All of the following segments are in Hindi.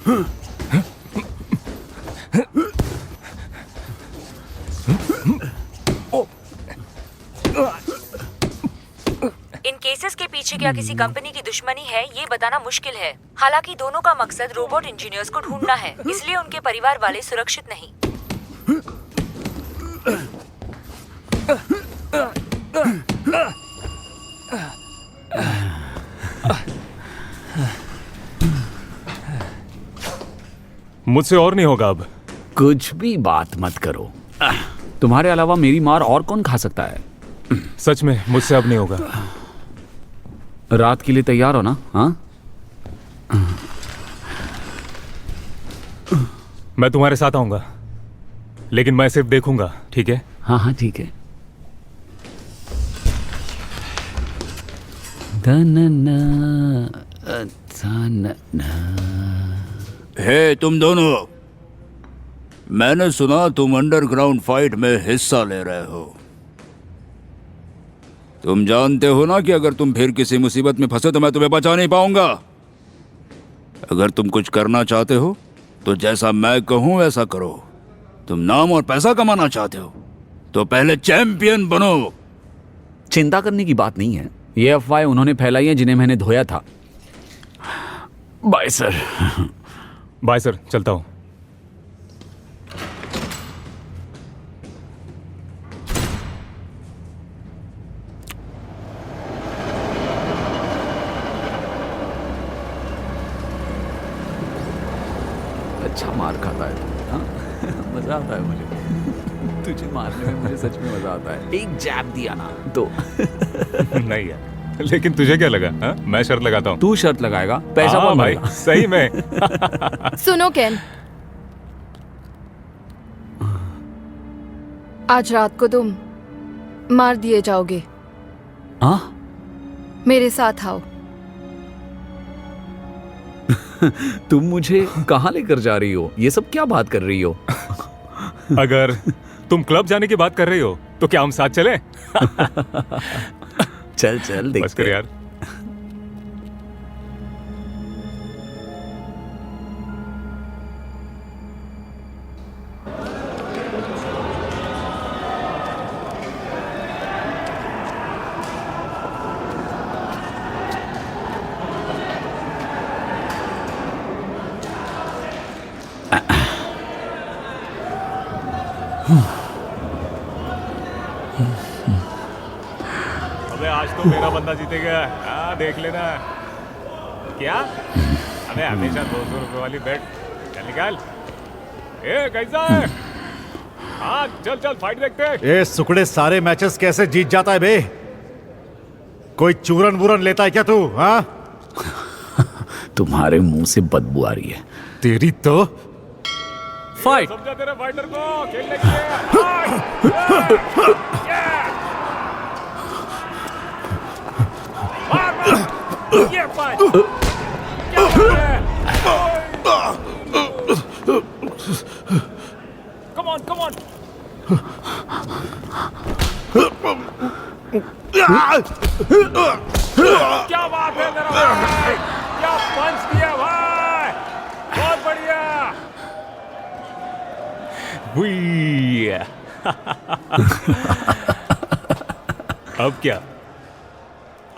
इन केसेस के पीछे क्या किसी कंपनी की दुश्मनी है, ये बताना मुश्किल है। हालांकि दोनों का मकसद रोबोट इंजीनियर्स को ढूंढना है, इसलिए उनके परिवार वाले सुरक्षित नहीं। मुझसे और नहीं होगा अब। कुछ भी बात मत करो। तुम्हारे अलावा मेरी मार और कौन खा सकता है? सच में मुझसे अब नहीं होगा। रात के लिए तैयार हो ना? हाँ, मैं तुम्हारे साथ आऊंगा, लेकिन मैं सिर्फ देखूंगा, ठीक है? हाँ हाँ ठीक है। हे तुम दोनों, मैंने सुना तुम अंडरग्राउंड फाइट में हिस्सा ले रहे हो। तुम जानते हो ना कि अगर तुम फिर किसी मुसीबत में फंसे तो मैं तुम्हें बचा नहीं पाऊंगा। अगर तुम कुछ करना चाहते हो तो जैसा मैं कहूं वैसा करो। तुम नाम और पैसा कमाना चाहते हो तो पहले चैंपियन बनो। चिंता करने की बात नहीं है। ये अफवाहें उन्होंने फैलाई हैं जिन्हें मैंने धोया था। Bye sir. बाय सर, चलता हूं। अच्छा मार खाता है तू, हाँ? मजा आता है मुझे तुझे मारने में। मुझे सच में मजा आता है। एक जैब दिया ना तो नहीं है, लेकिन तुझे क्या लगा? हा? मैं शर्त लगाता हूँ। तू शर्त लगाएगा? पैसा हाँ कौन भाई, भरेगा? सही में। सुनो केन, आज रात को तुम मार दिए जाओगे। हाँ? मेरे साथ आओ। तुम मुझे कहाँ लेकर जा रही हो? ये सब क्या बात कर रही हो? अगर तुम क्लब जाने की बात कर रही हो तो क्या हम साथ चलें? चल चल बस कर देखते यार। अबे आज तो मेरा बंदा जीतेगा। हाँ देख लेना। क्या? अबे हमेशा 200 रुपए वाली बेट। चल निकाल। ए कैसा है? हाँ चल चल फाइट देखते हैं। ये सुकड़े सारे मैचेस कैसे जीत जाता है बे? कोई चूरन वूरन लेता है क्या तू? हाँ, तुम्हारे मुंह से बदबू आ रही है। तेरी तो फाइट। समझा तेरे फाइटर को खेलने के लिए। ये फाइट। क्या कम ऑन कम ऑन। क्या बात है मेरा भाई, क्या पंच दिया भाई, बहुत बढ़िया। अब क्या,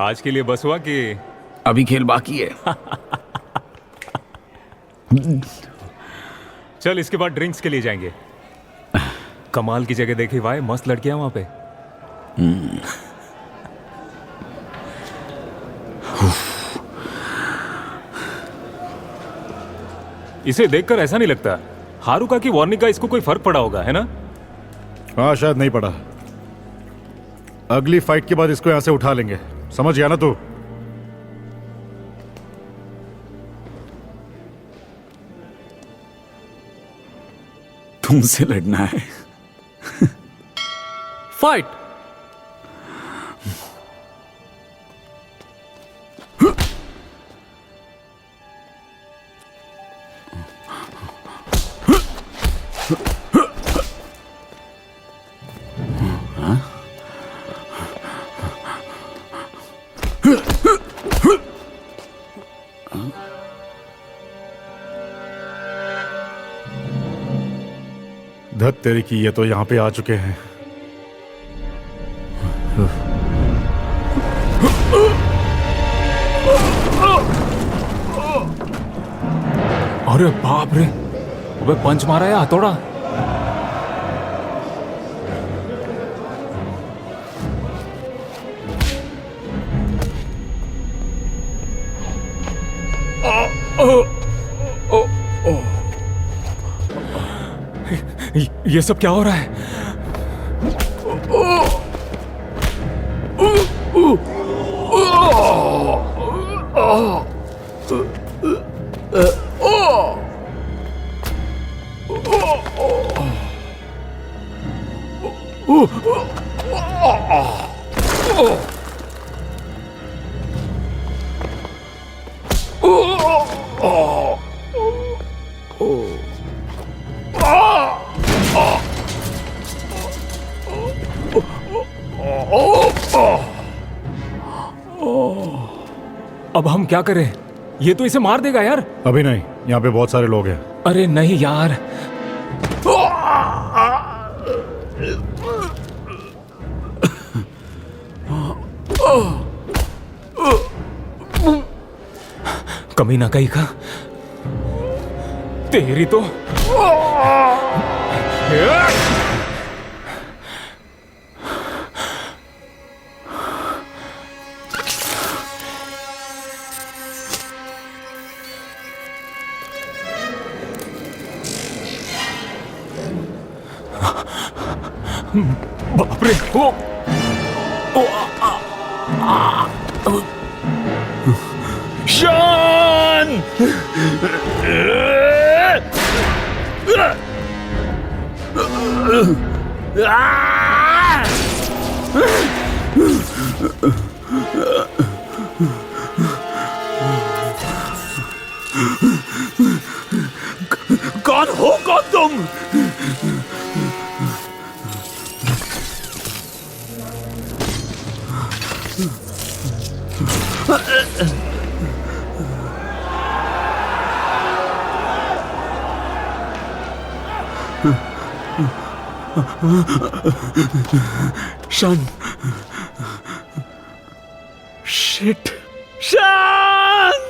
आज के लिए बस हुआ कि अभी खेल बाकी है? चल इसके बाद ड्रिंक्स के लिए जाएंगे। कमाल की जगह देखी भाई, मस्त लड़कियां वहां पे। इसे देखकर ऐसा नहीं लगता हारुका की वार्निंग का इसको कोई फर्क पड़ा होगा, है ना? हाँ शायद नहीं पड़ा। अगली फाइट के बाद इसको यहां से उठा लेंगे, समझ गया ना तू? तुमसे लड़ना है? फाइट। धत तेरी की, ये तो यहाँ पे आ चुके हैं। अरे बाप रे, अबे पंच मारा है हथौड़ा। ये सब क्या हो रहा है? अब हम क्या करें? ये तो इसे मार देगा यार। अभी नहीं, यहाँ पे बहुत सारे लोग हैं। अरे नहीं यार। कमीना कहीं का, तेरी तो। बाप रे, शान! कौन हो तुम? शान, शिट, शान!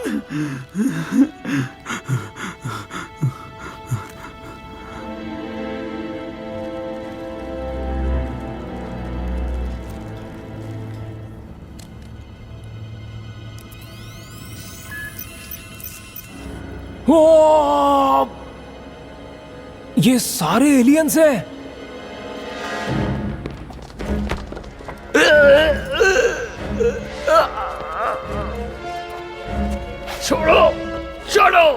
ओ, ये सारे एलियंस हैं। छोड़ो, छोड़ो,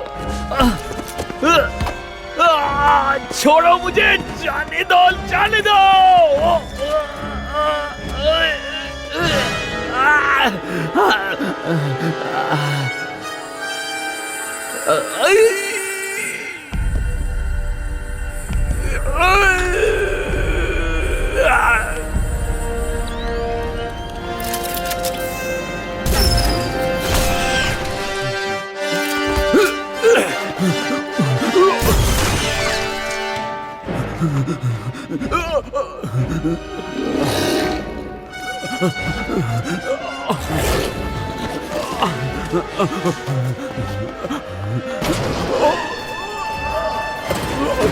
छोड़ो मुझे, जाने दो, जाने दो।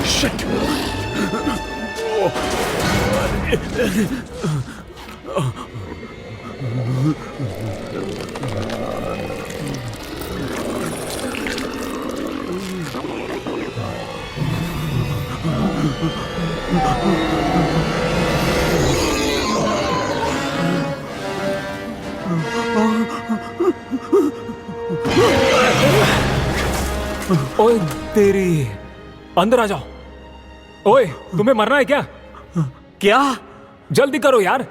Shit! ओए तेरी, अंदर आ जाओ। ओए, तुम्हें मरना है क्या? क्या? जल्दी करो यार।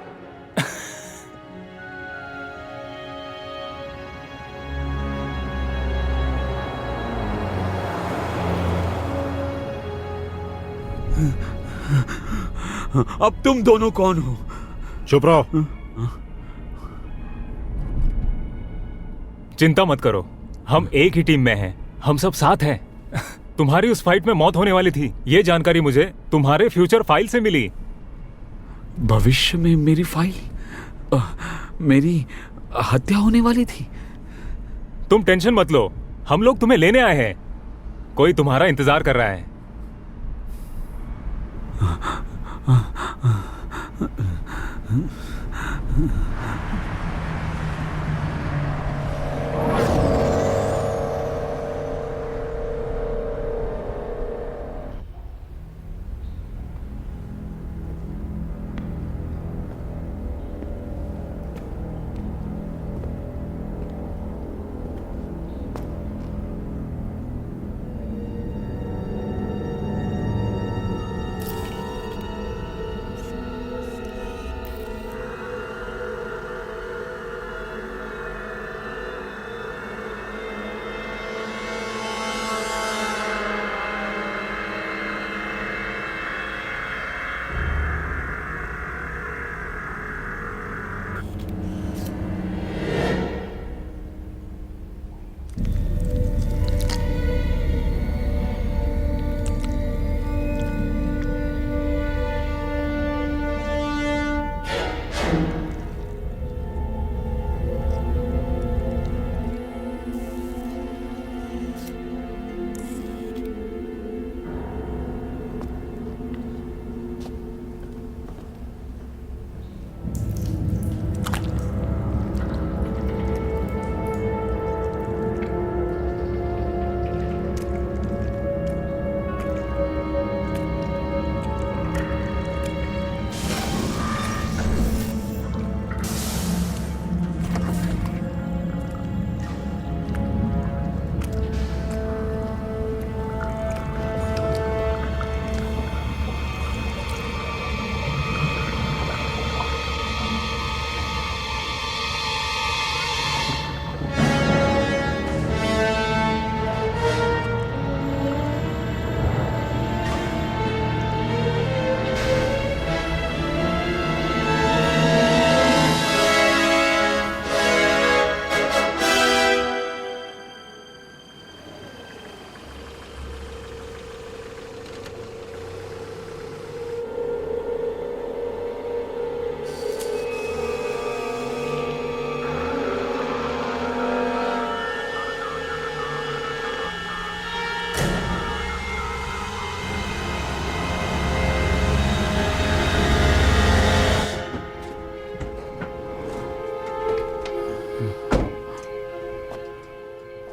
अब तुम दोनों कौन हो? चुप रहो। चिंता मत करो, हम एक ही टीम में हैं, हम सब साथ हैं। तुम्हारी उस फाइट में मौत होने वाली थी। ये जानकारी मुझे तुम्हारे फ्यूचर फाइल से मिली। भविष्य में मेरी फाइल, मेरी हत्या होने वाली थी। तुम टेंशन मत लो, हम लोग तुम्हें लेने आए हैं। कोई तुम्हारा इंतजार कर रहा है।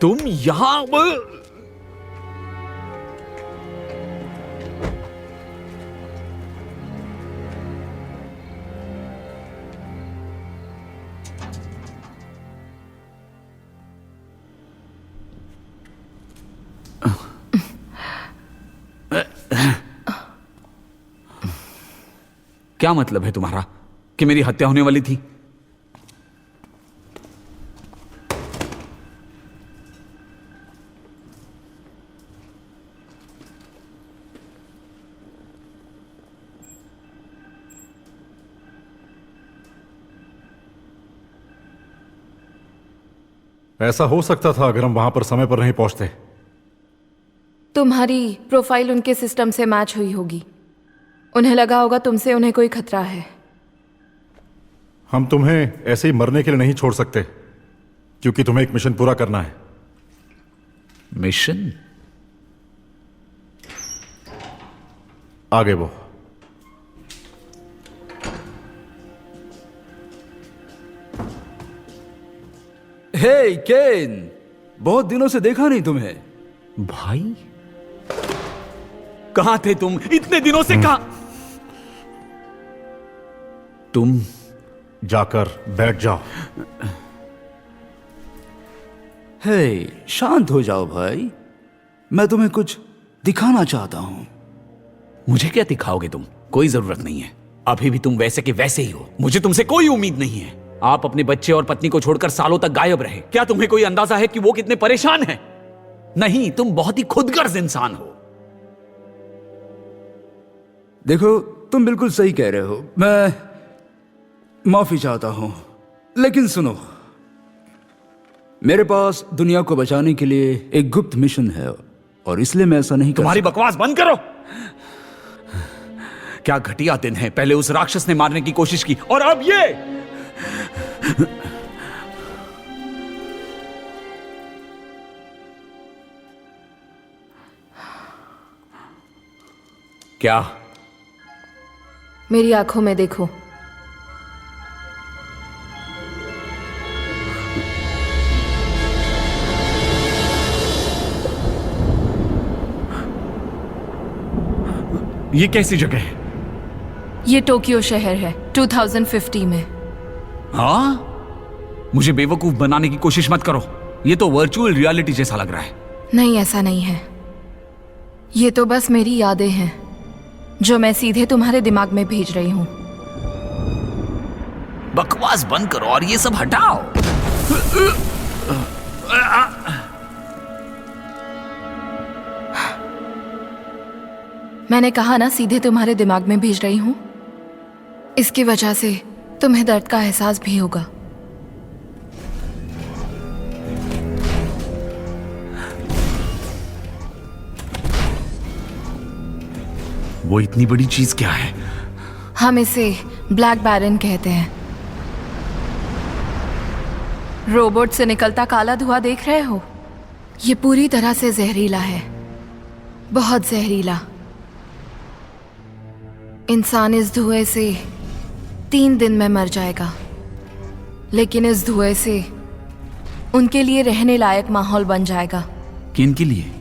तुम यहां क्या मतलब है तुम्हारा कि मेरी हत्या होने वाली थी? ऐसा हो सकता था अगर हम वहां पर समय पर नहीं पहुंचते। तुम्हारी प्रोफाइल उनके सिस्टम से मैच हुई होगी। उन्हें लगा होगा तुमसे उन्हें कोई खतरा है। हम तुम्हें ऐसे ही मरने के लिए नहीं छोड़ सकते, क्योंकि तुम्हें एक मिशन पूरा करना है। मिशन? आगे वो। हे केन, बहुत दिनों से देखा नहीं तुम्हें। भाई कहां थे तुम इतने दिनों से? कहां तुम? जाकर बैठ जाओ। हे, शांत हो जाओ भाई, मैं तुम्हें कुछ दिखाना चाहता हूं। मुझे क्या दिखाओगे तुम? कोई जरूरत नहीं है। अभी भी तुम वैसे के वैसे ही हो। मुझे तुमसे कोई उम्मीद नहीं है। आप अपने बच्चे और पत्नी को छोड़कर सालों तक गायब रहे। क्या तुम्हें कोई अंदाजा है कि वो कितने परेशान हैं? नहीं, तुम बहुत ही खुदगर्ज इंसान हो। देखो, तुम बिल्कुल सही कह रहे हो। मैं माफी चाहता हूं, लेकिन सुनो, मेरे पास दुनिया को बचाने के लिए एक गुप्त मिशन है और इसलिए मैं ऐसा नहीं कर तुम्हारी बकवास बंद करो। क्या घटिया दिन है, पहले उस राक्षस ने मारने की कोशिश की और अब ये। क्या? मेरी आंखों में देखो। ये कैसी जगह है? ये टोक्यो शहर है 2050 में। हाँ? मुझे बेवकूफ बनाने की कोशिश मत करो, ये तो वर्चुअल रियलिटी जैसा लग रहा है। नहीं, ऐसा नहीं है। ये तो बस मेरी यादें हैं जो मैं सीधे तुम्हारे दिमाग में भेज रही हूं। बकवास बंद करो और ये सब हटाओ। मैंने कहा ना, सीधे तुम्हारे दिमाग में भेज रही हूं। इसकी वजह से तुम्हें दर्द का एहसास भी होगा। वो इतनी बड़ी चीज क्या है? हम इसे ब्लैक बैरन कहते हैं। रोबोट से निकलता काला धुआं देख रहे हो? ये पूरी तरह से जहरीला है, बहुत जहरीला। इंसान इस धुएं से 3 दिन में मर जाएगा, लेकिन इस धुएं से उनके लिए रहने लायक माहौल बन जाएगा। किन के लिए?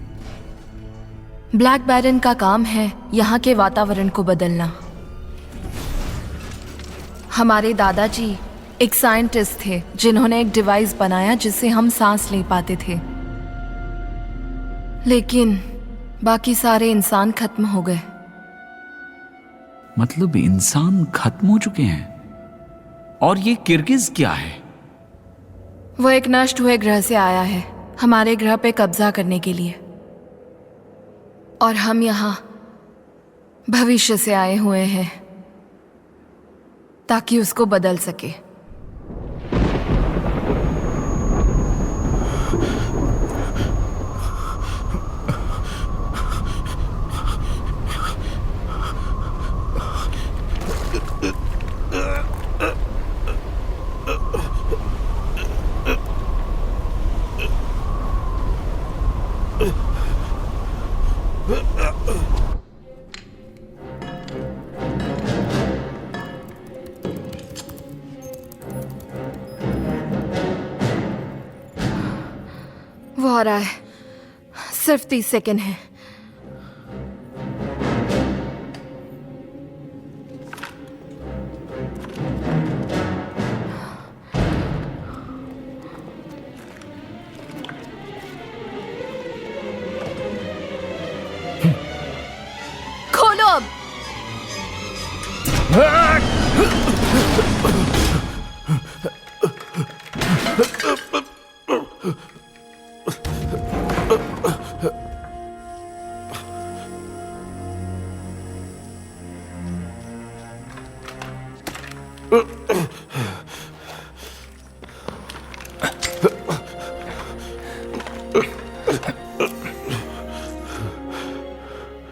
ब्लैक बैरन का काम है यहाँ के वातावरण को बदलना। हमारे दादाजी एक साइंटिस्ट थे जिन्होंने एक डिवाइस बनाया जिससे हम सांस ले पाते थे, लेकिन बाकी सारे इंसान खत्म हो गए। मतलब इंसान खत्म हो चुके हैं? और ये किर्गिज क्या है? वो एक नष्ट हुए ग्रह से आया है हमारे ग्रह पे कब्जा करने के लिए, और हम यहाँ भविष्य से आए हुए हैं ताकि उसको बदल सके। वो आ रहा है, सिर्फ 30 सेकेंड है। खोलो अब।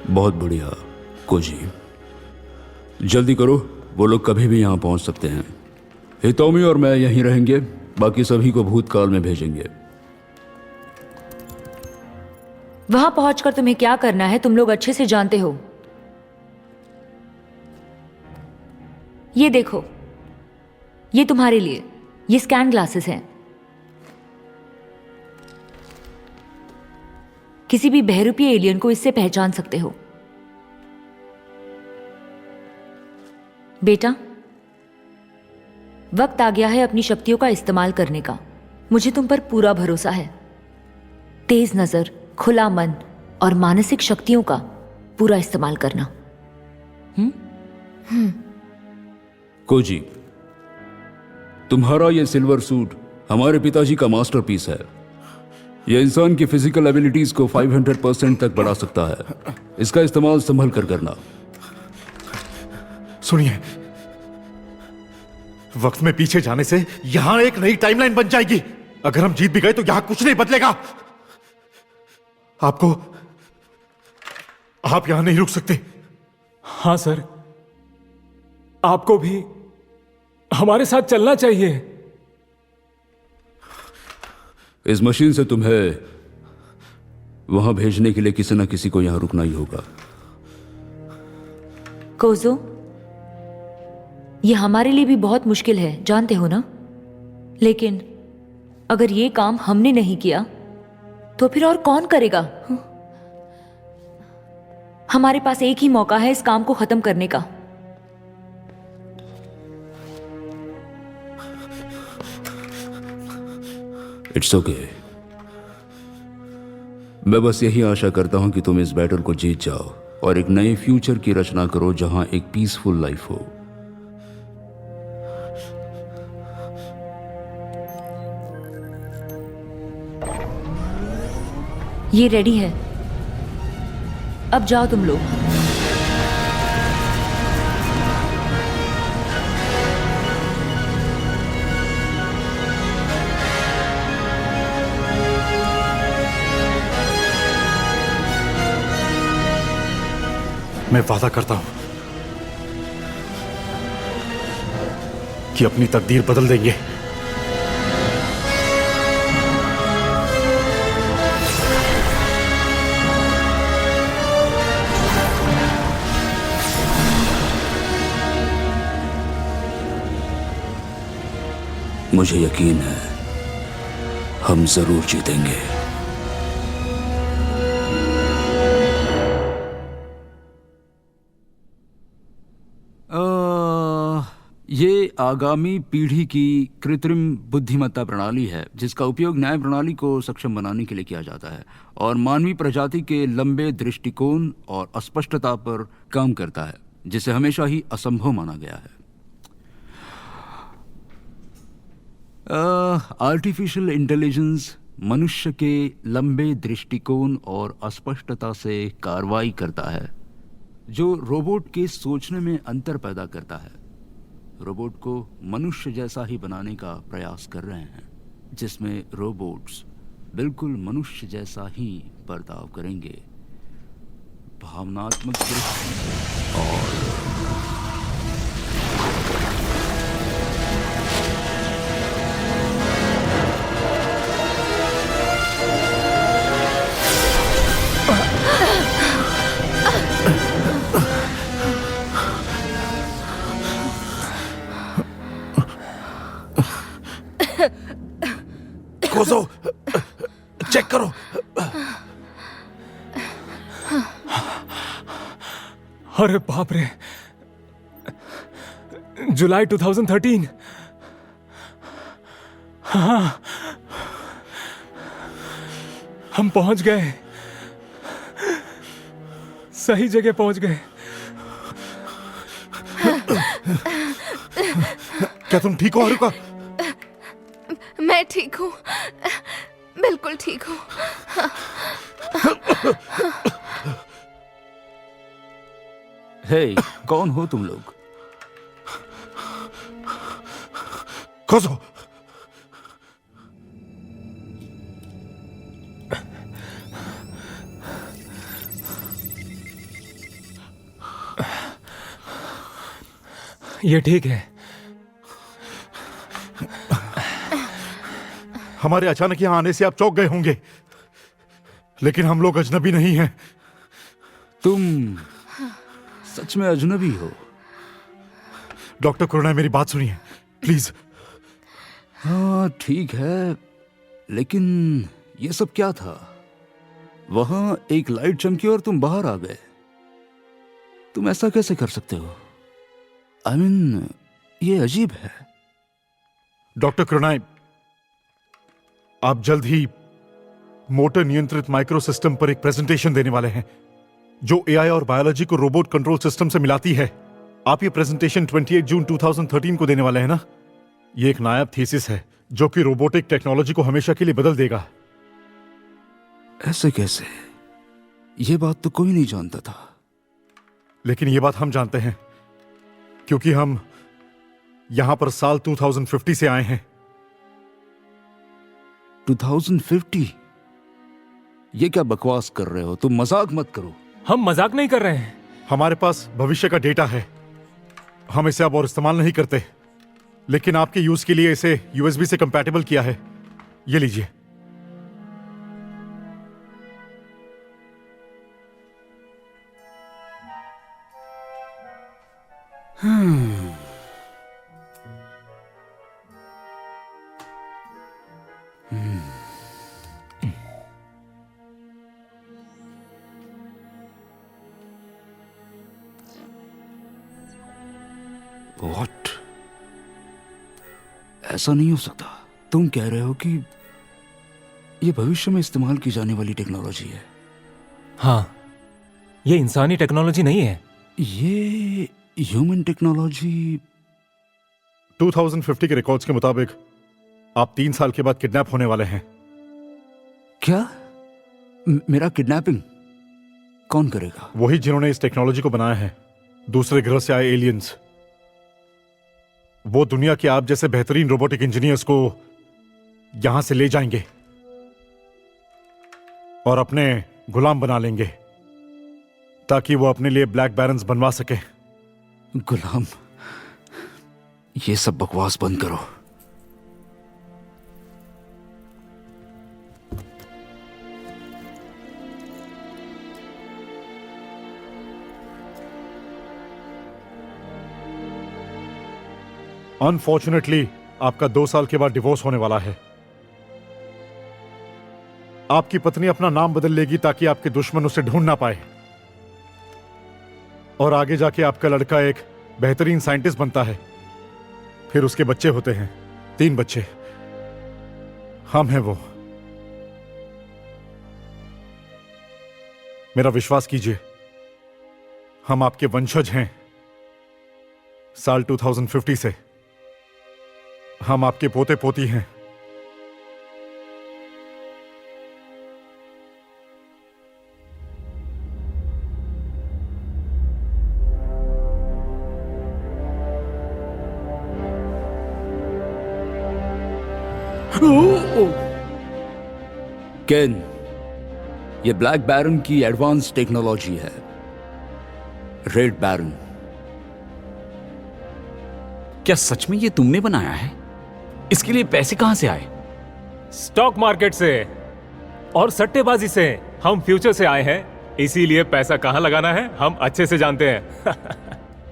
बहुत बढ़िया कोजी, जल्दी करो, वो लोग कभी भी यहाँ पहुँच सकते हैं। हितोमी और मैं यहीं रहेंगे, बाकी सभी को भूतकाल में भेजेंगे। वहां पहुंचकर तुम्हें क्या करना है तुम लोग अच्छे से जानते हो। ये देखो, ये तुम्हारे लिए, ये स्कैन ग्लासेस हैं। किसी भी बहरूपीय एलियन को इससे पहचान सकते हो। बेटा, वक्त आ गया है अपनी शक्तियों का इस्तेमाल करने का। मुझे तुम पर पूरा भरोसा है। तेज नजर, खुला मन और मानसिक शक्तियों का पूरा इस्तेमाल करना। कोजी, तुम्हारा ये सिल्वर सूट हमारे पिताजी का मास्टरपीस है। यह इंसान की फिजिकल एबिलिटीज को 500% तक बढ़ा सकता है। इसका इस्तेमाल संभल कर करना। सुनिए, वक्त में पीछे जाने से यहां एक नई टाइमलाइन बन जाएगी। अगर हम जीत भी गए तो यहां कुछ नहीं बदलेगा। आपको आप यहां नहीं रुक सकते। हाँ सर, आपको भी हमारे साथ चलना चाहिए। इस मशीन से तुम्हें वहां भेजने के लिए किसी ना किसी को यहां रुकना ही होगा। कोजो, ये हमारे लिए भी बहुत मुश्किल है, जानते हो ना। लेकिन अगर ये काम हमने नहीं किया तो फिर और कौन करेगा? हमारे पास एक ही मौका है इस काम को खत्म करने का। It's okay. मैं बस यही आशा करता हूं कि तुम इस बैटल को जीत जाओ और एक नए फ्यूचर की रचना करो जहां एक पीसफुल लाइफ हो। ये रेडी है, अब जाओ तुम लोग। मैं वादा करता हूं कि अपनी तकदीर बदल देंगे। मुझे यकीन है हम जरूर जीतेंगे। ये आगामी पीढ़ी की कृत्रिम बुद्धिमत्ता प्रणाली है जिसका उपयोग न्याय प्रणाली को सक्षम बनाने के लिए किया जाता है और मानवीय प्रजाति के लंबे दृष्टिकोण और अस्पष्टता पर काम करता है जिसे हमेशा ही असंभव माना गया है। आर्टिफिशियल इंटेलिजेंस मनुष्य के लंबे दृष्टिकोण और अस्पष्टता से कार्रवाई करता है जो रोबोट के सोचने में अंतर पैदा करता है। रोबोट को मनुष्य जैसा ही बनाने का प्रयास कर रहे हैं जिसमें रोबोट्स बिल्कुल मनुष्य जैसा ही बर्ताव करेंगे, भावनात्मक दृष्टि और कोजो, चेक करो। अरे बाप रे, जुलाई 2013। हाँ, हम पहुंच गए, सही जगह पहुंच गए। क्या तुम ठीक हो हारुका? मैं ठीक हूँ, बिल्कुल ठीक हूँ। हे, कौन हो तुम लोग? कोजो, ये ठीक है। हमारे अचानक यहां आने से आप चौंक गए होंगे, लेकिन हम लोग अजनबी नहीं हैं। तुम सच में अजनबी हो? डॉक्टर कुरुना, मेरी बात सुनिए प्लीज। हाँ ठीक है, लेकिन ये सब क्या था? वहां एक लाइट चमकी और तुम बाहर आ गए। तुम ऐसा कैसे कर सकते हो? आई मीन, ये अजीब है। डॉक्टर कुरुना, आप जल्द ही मोटर नियंत्रित माइक्रो सिस्टम पर एक प्रेजेंटेशन देने वाले हैं जो एआई और बायोलॉजी को रोबोट कंट्रोल सिस्टम से मिलाती है। आप ये प्रेजेंटेशन 28 जून 2013 को देने वाले हैं ना? ये एक नायाब थीसिस है जो कि रोबोटिक टेक्नोलॉजी को हमेशा के लिए बदल देगा। ऐसे कैसे? ये बात तो कोई नहीं जानता था। लेकिन ये बात हम जानते हैं क्योंकि हम यहां पर साल 2050 से आए हैं। 2050? ये क्या बकवास कर रहे हो? तुम मजाक मत करो। हम मजाक नहीं कर रहे हैं। हमारे पास भविष्य का डेटा है, हम इसे अब और इस्तेमाल नहीं करते, लेकिन आपके यूज के लिए इसे यूएसबी से कंपैटिबल किया है। ये लीजिए। What? ऐसा नहीं हो सकता। तुम कह रहे हो कि ये भविष्य में इस्तेमाल की जाने वाली टेक्नोलॉजी है? हाँ, ये इंसानी टेक्नोलॉजी नहीं है। ये ह्यूमन टेक्नोलॉजी। 2050 के रिकॉर्ड्स के मुताबिक आप 3 साल के बाद किडनैप होने वाले हैं। क्या? मेरा किडनैपिंग कौन करेगा? वही जिन्होंने इस टेक्नोलॉजी को बनाया है, दूसरे ग्रह से आए एलियंस। वो दुनिया के आप जैसे बेहतरीन रोबोटिक इंजीनियर्स को यहां से ले जाएंगे और अपने गुलाम बना लेंगे ताकि वो अपने लिए ब्लैक बैरन्स बनवा सके। गुलाम? ये सब बकवास बंद करो। अनफॉर्चुनेटली आपका 2 साल के बाद डिवोर्स होने वाला है। आपकी पत्नी अपना नाम बदल लेगी ताकि आपके दुश्मन उसे ढूंढ ना पाए, और आगे जाके आपका लड़का एक बेहतरीन साइंटिस्ट बनता है। फिर उसके बच्चे होते हैं, 3 बच्चे। हम हैं वो। मेरा विश्वास कीजिए, हम आपके वंशज हैं। साल 2050 से हम आपके पोते पोती हैं। केन, ये ब्लैक बैरन की एडवांस टेक्नोलॉजी है। Red Baron. क्या सच में ये तुमने बनाया है? इसके लिए पैसे कहां से आए? स्टॉक मार्केट से और सट्टेबाजी से। हम फ्यूचर से आए हैं, इसीलिए पैसा कहां लगाना है हम अच्छे से जानते हैं।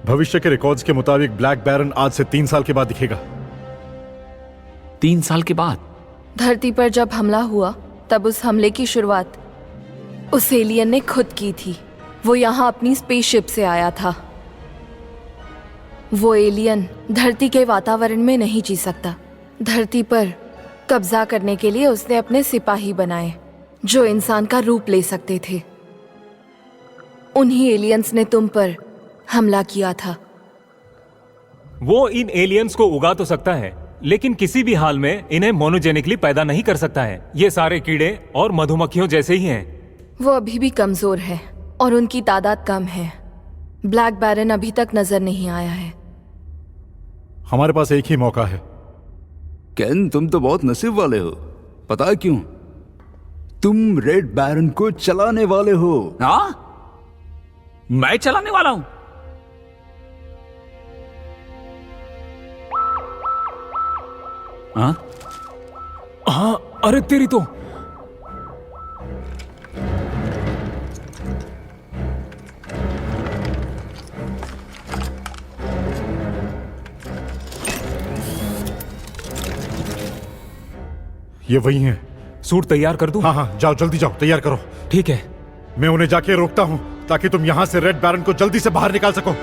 भविष्य के रिकॉर्ड्स के मुताबिक ब्लैक बैरन आज से 3 साल के बाद दिखेगा। 3 साल के बाद? धरती पर जब हमला हुआ तब उस हमले की शुरुआत उस एलियन ने खुद की थी। वो यहाँ अपनी स्पेसशिप से आया था। वो एलियन धरती के वातावरण में नहीं जी सकता। धरती पर कब्जा करने के लिए उसने अपने सिपाही बनाए जो इंसान का रूप ले सकते थे। उन्हीं एलियंस ने तुम पर हमला किया था। वो इन एलियंस को उगा तो सकता है, लेकिन किसी भी हाल में इन्हें मोनोजेनिकली पैदा नहीं कर सकता है। ये सारे कीड़े और मधुमक्खियों जैसे ही हैं। वो अभी भी कमजोर है और उनकी तादाद कम है। ब्लैक बैरन अभी तक नजर नहीं आया है। हमारे पास एक ही मौका है। केन, तुम तो बहुत नसीब वाले हो। पता है क्यों? तुम रेड बैरन को चलाने वाले हो। हाँ? मैं चलाने वाला हूं? हाँ? हाँ, अरे तेरी तो। ये वही है। सूट तैयार कर दूं? हाँ हाँ, जाओ जल्दी जाओ, तैयार करो। ठीक है। मैं उन्हें जाके रोकता हूं ताकि तुम यहां से रेड बैरन को जल्दी से बाहर निकाल सको।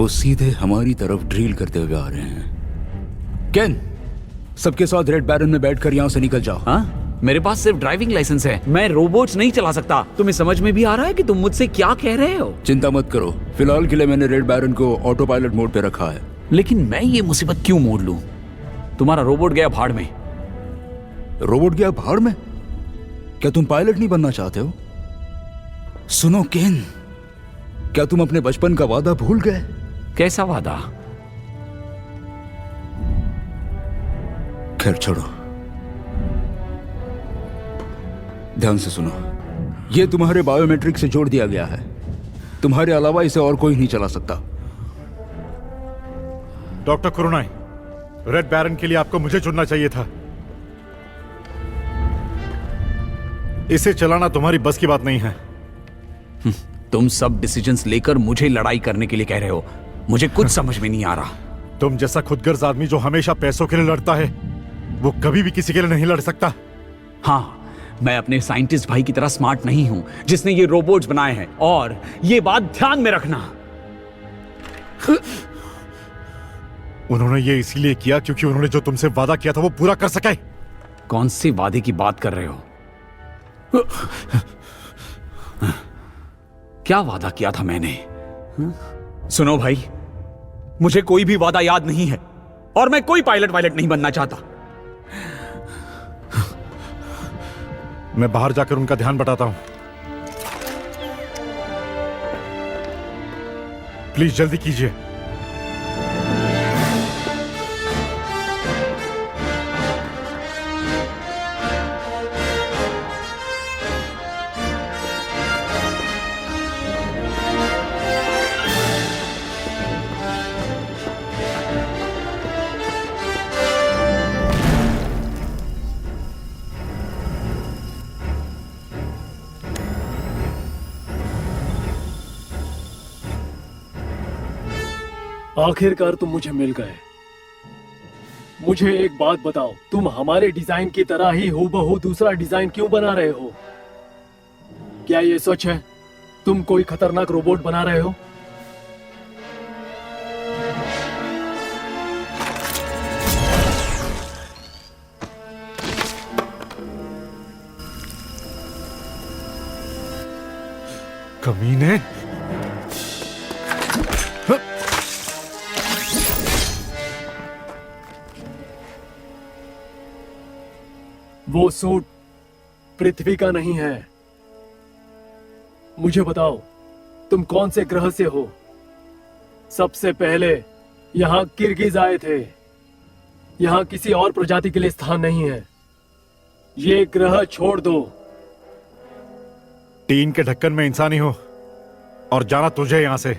वो सीधे हमारी तरफ ड्रिल करते हुए आ रहे हैं। केन, सबके साथ रेड बैरन में बैठकर यहां से निकल जाओ। हाँ? मेरे पास सिर्फ ड्राइविंग लाइसेंस है, मैं रोबोट्स नहीं चला सकता। तुम्हें समझ में भी आ रहा है कि तुम मुझसे क्या कह रहे हो? चिंता मत करो, फिलहाल के लिए मैंने रेड बैरन को ऑटो पायलट मोड पे रखा है। लेकिन मैं ये मुसीबत क्यों मोड़ लूं? तुम्हारा रोबोट गया भाड़ में। रोबोट गया भाड़ में? क्या तुम पायलट नहीं बनना चाहते हो? सुनो केन, क्या तुम अपने बचपन का वादा भूल गए? कैसा वादा? खैर छोड़ो, ध्यान से सुनो। यह तुम्हारे बायोमेट्रिक से जोड़ दिया गया है। तुम्हारे अलावा इसे और कोई नहीं चला सकता। डॉक्टर कुरुनाई, रेड बैरन के लिए आपको मुझे चुनना चाहिए था। इसे चलाना तुम्हारी बस की बात नहीं है। तुम सब डिसीजंस लेकर मुझे लड़ाई करने के लिए कह रहे हो। मुझे कुछ समझ में नहीं आ रहा। तुम जैसा खुदगर्ज आदमी जो हमेशा पैसों के लिए लड़ता है, वो कभी भी किसी के लिए नहीं लड़ सकता। हाँ, मैं अपने साइंटिस्ट भाई की तरह स्मार्ट नहीं हूं जिसने ये रोबोट्स बनाए हैं, और ये बात ध्यान में रखना। उन्होंने ये इसीलिए किया क्योंकि उन्होंने जो तुमसे वादा किया था वो पूरा कर सके। कौन से वादे की बात कर रहे हो? क्या वादा किया था मैंने? सुनो भाई, मुझे कोई भी वादा याद नहीं है, और मैं कोई पायलट वायलट नहीं बनना चाहता। मैं बाहर जाकर उनका ध्यान बटाता हूं। प्लीज जल्दी कीजिए। आखिरकार तुम मुझे मिल गए। मुझे एक बात बताओ, तुम हमारे डिजाइन की तरह ही हूबहू दूसरा डिजाइन क्यों बना रहे हो? क्या ये सच है? तुम कोई खतरनाक रोबोट बना रहे हो? कमीने। वो सूट पृथ्वी का नहीं है। मुझे बताओ, तुम कौन से ग्रह से हो? सबसे पहले यहाँ किर्गिज आए थे। यहाँ किसी और प्रजाति के लिए स्थान नहीं है। ये ग्रह छोड़ दो। टीन के ढक्कन में इंसानी हो, और जाना तुझे यहां से।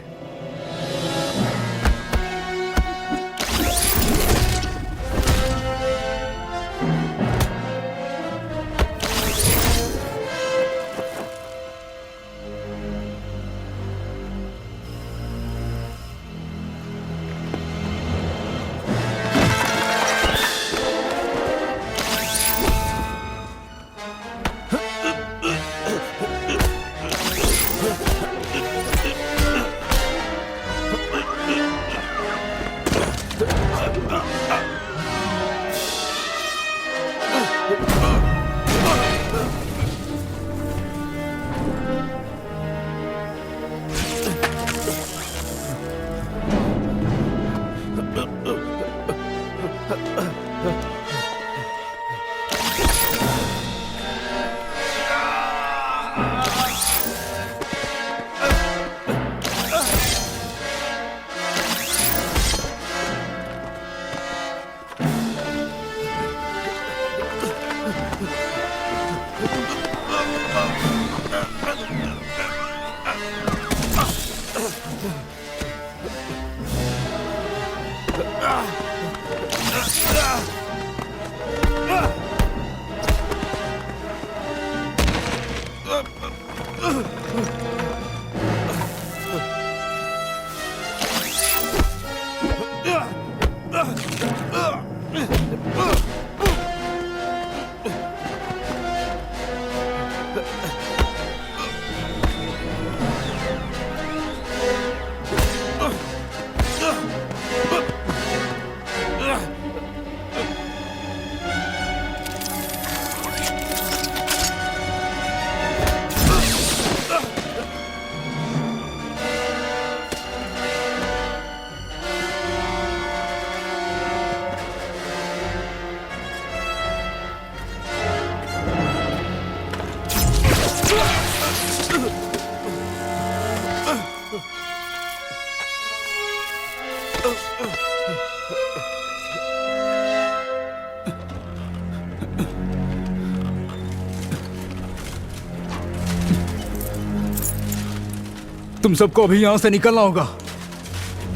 तुम सबको अभी यहां से निकलना होगा।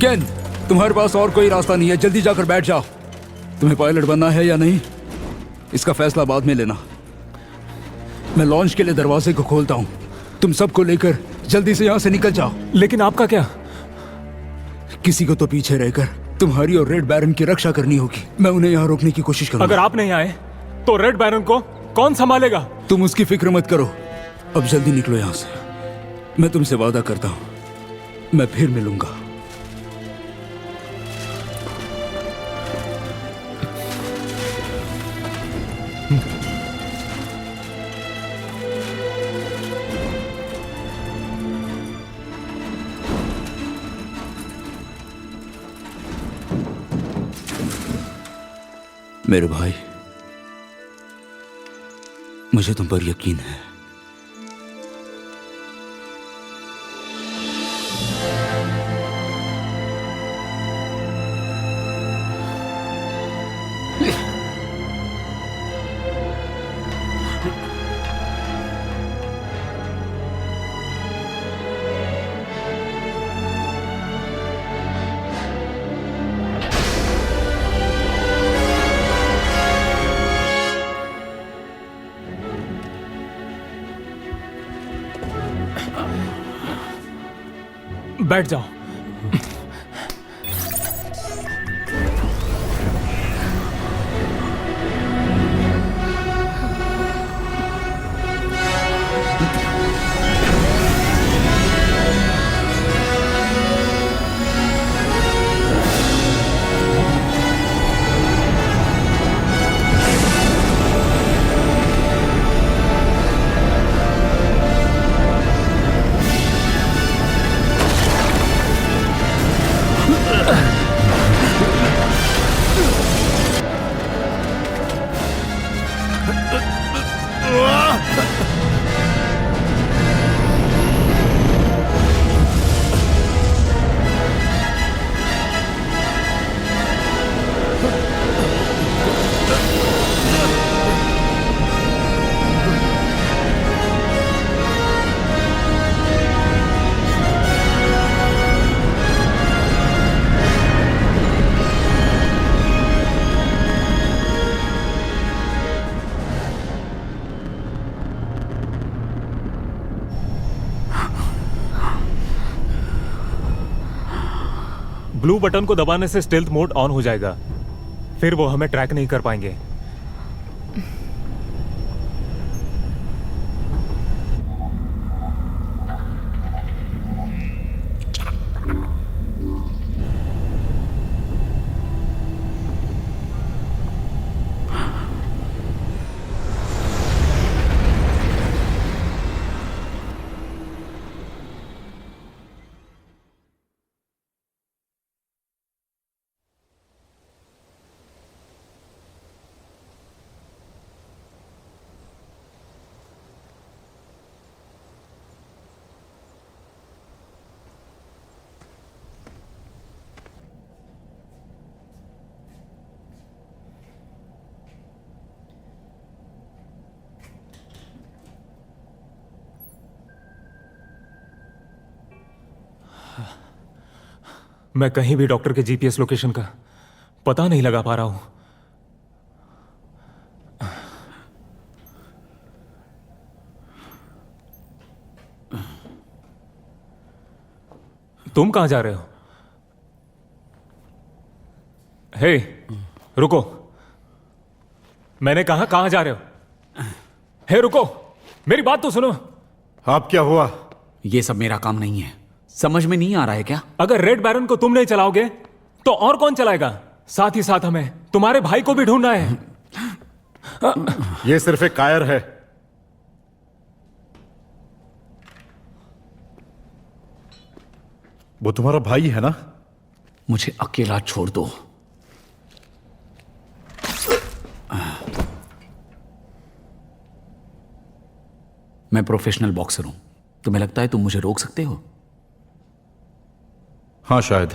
केन, तुम्हारे पास और कोई रास्ता नहीं है, जल्दी जाकर बैठ जाओ। तुम्हें पायलट बनना है या नहीं, इसका फैसला बाद में लेना। मैं लॉन्च के लिए दरवाजे को खोलता हूं, तुम सबको लेकर जल्दी से यहां से निकल जाओ। लेकिन आपका क्या? किसी को तो पीछे रहकर तुम्हारी और रेड बैरन की रक्षा करनी होगी। मैं उन्हें यहाँ रोकने की कोशिश करूंगा। अगर आप नहीं आए तो रेड बैरन को कौन संभालेगा? तुम उसकी फिक्र मत करो, अब जल्दी निकलो यहाँ से। मैं तुमसे वादा करता हूं, मैं फिर मिलूंगा। मेरे भाई, मुझे तुम पर यकीन है। बैठ जाओ। ब्लू बटन को दबाने से स्टेल्थ मोड ऑन हो जाएगा, फिर वो हमें ट्रैक नहीं कर पाएंगे। मैं कहीं भी डॉक्टर के जीपीएस लोकेशन का पता नहीं लगा पा रहा हूं। तुम कहां जा रहे हो? हे, रुको। मैंने कहा कहां जा रहे हो? हे, रुको, मेरी बात तो सुनो। आप क्या हुआ? ये सब मेरा काम नहीं है, समझ में नहीं आ रहा है क्या? अगर रेड बैरन को तुम नहीं चलाओगे तो और कौन चलाएगा? साथ ही साथ हमें तुम्हारे भाई को भी ढूंढना है। ये सिर्फ एक कायर है। वो तुम्हारा भाई है ना? मुझे अकेला छोड़ दो। मैं प्रोफेशनल बॉक्सर हूं, तुम्हें लगता है तुम मुझे रोक सकते हो? हाँ, शायद।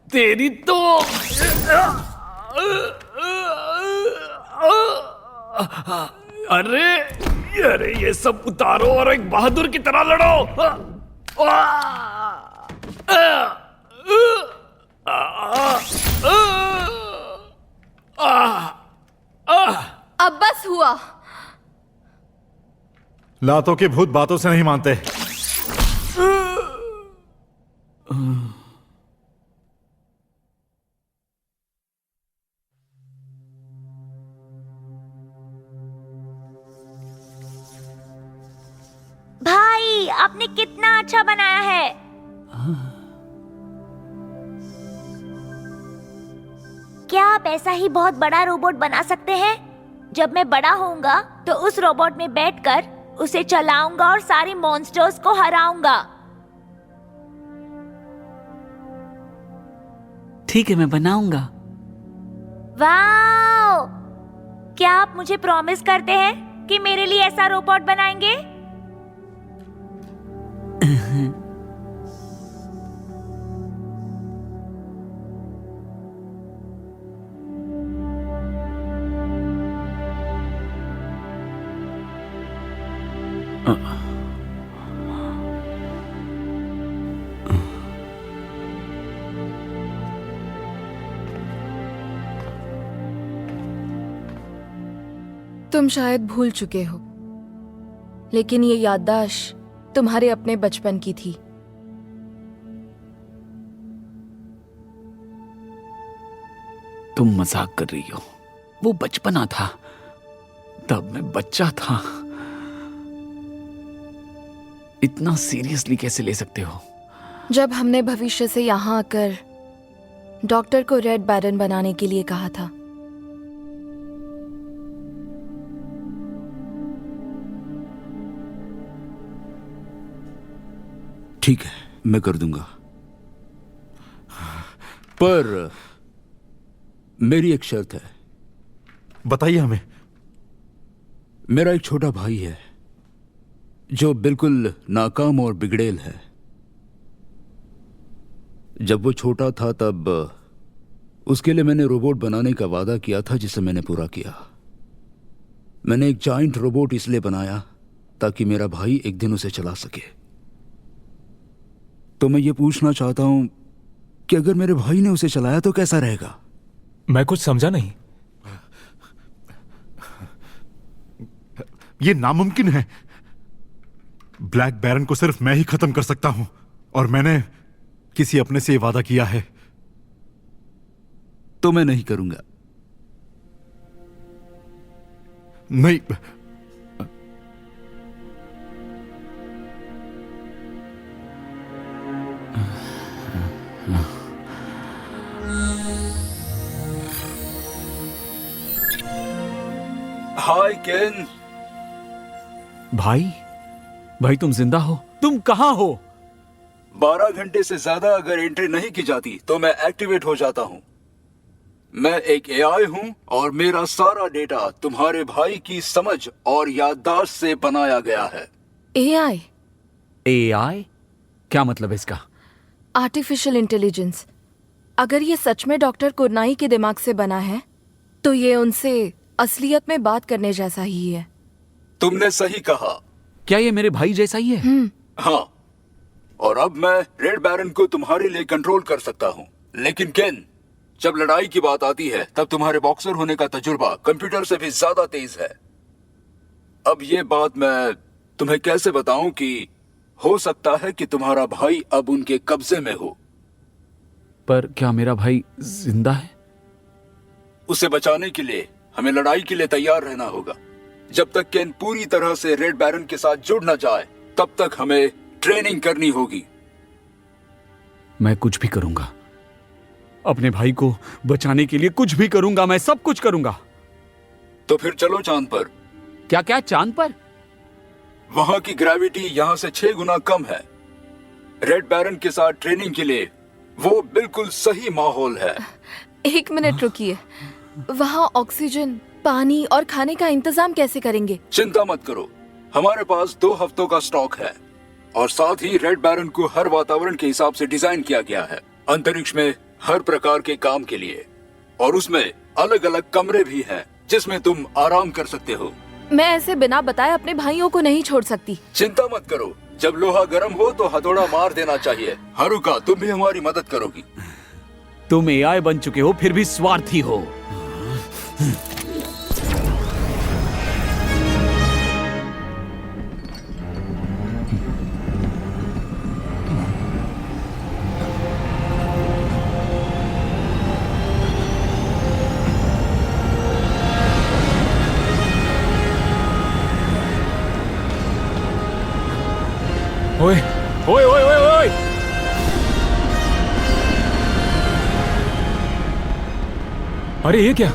तेरी तो अरे अरे ये सब उतारो और एक बहादुर की तरह लड़ो। अब बस हुआ। लातों के भूत बातों से नहीं मानते। भाई आपने कितना अच्छा बनाया है। क्या आप ऐसा ही बहुत बड़ा रोबोट बना सकते हैं? जब मैं बड़ा होऊंगा तो उस रोबोट में बैठकर उसे चलाऊंगा और सारी मॉन्स्टर्स को हराऊंगा। ठीक है, मैं बनाऊंगा। वाओ! क्या आप मुझे प्रॉमिस करते हैं कि मेरे लिए ऐसा रोबोट बनाएंगे? तुम शायद भूल चुके हो, लेकिन ये याददाश्त तुम्हारे अपने बचपन की थी। तुम मजाक कर रही हो। वो बचपना था, तब मैं बच्चा था। इतना सीरियसली कैसे ले सकते हो? जब हमने भविष्य से यहाँ आकर डॉक्टर को रेड बैरन बनाने के लिए कहा था। ठीक है, मैं कर दूंगा, पर मेरी एक शर्त है। बताइए हमें। मेरा एक छोटा भाई है जो बिल्कुल नाकाम और बिगड़ेल है। जब वो छोटा था तब उसके लिए मैंने रोबोट बनाने का वादा किया था, जिसे मैंने पूरा किया। मैंने एक जाइंट रोबोट इसलिए बनाया ताकि मेरा भाई एक दिन उसे चला सके। तो मैं ये पूछना चाहता हूं कि अगर मेरे भाई ने उसे चलाया तो कैसा रहेगा? मैं कुछ समझा नहीं। ये नामुमकिन है। ब्लैक बैरन को सिर्फ मैं ही खत्म कर सकता हूं, और मैंने किसी अपने से ये वादा किया है। तो मैं नहीं करूंगा। नहीं, हाय केन। भाई, भाई तुम जिंदा हो? तुम कहां हो? 12 घंटे से ज्यादा अगर एंट्री नहीं की जाती तो मैं एक्टिवेट हो जाता हूं। मैं एक एआई हूं और मेरा सारा डेटा तुम्हारे भाई की समझ और याददाश्त से बनाया गया है। एआई? एआई? क्या मतलब है इसका? Artificial intelligence. अगर ये सच में डॉक्टर कुरनाई के दिमाग से बना है तो ये उनसे असलियत में बात करने जैसा ही है। तुमने सही कहा। क्या ये मेरे भाई जैसा ही है? हाँ, और अब मैं रेड बैरन को तुम्हारे लिए कंट्रोल कर सकता हूँ। लेकिन केन, जब लड़ाई की बात आती है तब तुम्हारे बॉक्सर होने का तजुर्बा कंप्यूटर से भी ज्यादा तेज है। अब ये बात मैं तुम्हें कैसे बताऊं कि हो सकता है कि तुम्हारा भाई अब उनके कब्जे में हो। पर क्या मेरा भाई जिंदा है? उसे बचाने के लिए हमें लड़ाई के लिए तैयार रहना होगा। जब तक केन पूरी तरह से रेड बैरन के साथ जुड़ न जाए तब तक हमें ट्रेनिंग करनी होगी। मैं कुछ भी करूंगा, अपने भाई को बचाने के लिए कुछ भी करूंगा। मैं सब कुछ करूंगा। तो फिर चलो चांद पर। क्या क्या चांद पर? वहां की ग्रेविटी यहां से 6 गुना कम है। रेड बैरन के साथ ट्रेनिंग के लिए वो बिल्कुल सही माहौल है। एक मिनट रुकिए, वहाँ ऑक्सीजन, पानी और खाने का इंतजाम कैसे करेंगे? चिंता मत करो, हमारे पास 2 हफ्तों का स्टॉक है। और साथ ही रेड बैरन को हर वातावरण के हिसाब से डिजाइन किया गया है, अंतरिक्ष में हर प्रकार के काम के लिए। और उसमें अलग अलग कमरे भी हैं जिसमें तुम आराम कर सकते हो। मैं ऐसे बिना बताए अपने भाइयों को नहीं छोड़ सकती। चिंता मत करो, जब लोहा गर्म हो तो हथौड़ा मार देना चाहिए। हारुका, तुम भी हमारी मदद करोगी। तुम एआई बन चुके हो फिर भी स्वार्थी हो। ओए ओए ओए ओए ओए! अरे ये क्या?